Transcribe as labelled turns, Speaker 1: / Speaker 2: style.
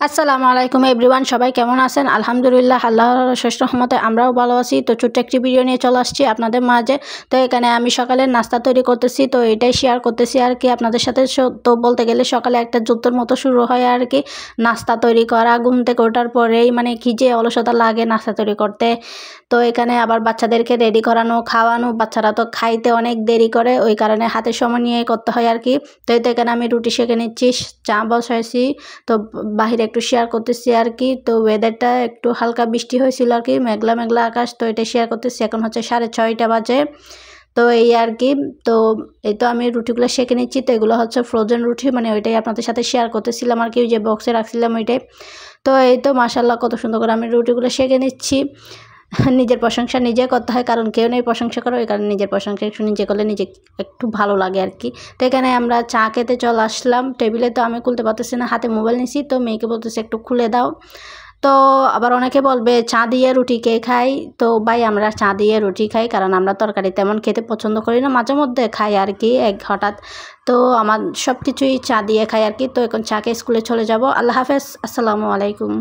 Speaker 1: আসসালামু আলাইকুম এভরিওয়ান, সবাই কেমন আছেন? আলহামদুলিল্লাহ, আল্লাহর অশেষ রহমতে আমরাও ভালো আছি। তো ছোট্ট একটি ভিডিও নিয়ে চলে আসছি আপনাদের মাঝে। তো এখানে আমি সকালে নাস্তা তৈরি করতেছি, তো এটাই শেয়ার করতেছি আর কি আপনাদের সাথে। তো বলতে গেলে সকালে একটা যুদ্ধের মতো শুরু হয় আর কি, নাস্তা তৈরি করা। ঘুম থেকে ওঠার পরেই মানে কি যে অলসতা লাগে নাস্তা তৈরি করতে। তো এখানে আবার বাচ্চাদেরকে রেডি করানো, খাওয়ানো, বাচ্চারা তো খাইতে অনেক দেরি করে, ওই কারণে হাতে সময় নিয়ে করতে হয় আর কি। তো এখানে আমি রুটি সেঁকে নিচ্ছি, চা বসাইছি। তো বাহিরে একটু শেয়ার করতেছি আর কি। তো ওয়েদারটা একটু হালকা বৃষ্টি হয়েছিল আর কি, মেঘলা মেঘলা আকাশ। তো এটা শেয়ার করতেছি। এখন হচ্ছে 6:30 বাজে। তো এই আর কি। তো এই তো আমি রুটিগুলো সেঁকে নিচ্ছি। তো এগুলো হচ্ছে ফ্রোজেন রুটি, মানে ওইটাই আপনাদের সাথে শেয়ার করতেছিলাম আর কি, ওই যে বক্সে রাখছিলাম ওইটাই। তো এই তো মাশাআল্লাহ কত সুন্দর করে আমি রুটিগুলো সেঁকে নিচ্ছি। নিজের প্রশংসা নিজে করতে হয়, কারণ কেউ নেই প্রশংসা করো, ওই কারণে নিজের প্রশংসা একটু নিজে করলে নিজে একটু ভালো লাগে আর কি। তো এখানে আমরা চা খেতে চলে আসলাম টেবিলে। তো আমি খুলতে পারতেছি না, হাতে মোবাইল নিছি। তো মেয়েকে বলতেছি একটু খুলে দাও। তো আবার অনেকে বলবে চা দিয়ে রুটি কে খাই। তো ভাই আমরা চা দিয়ে রুটি খাই, কারণ আমরা তরকারি তেমন খেতে পছন্দ করি না, মাঝে মধ্যে খাই আর কি, এক হঠাৎ। তো আমার সব কিছুই চা দিয়ে খাই আর কি। তো এখন চাকে স্কুলে চলে যাব। আল্লাহ হাফেজ, আসসালামু আলাইকুম।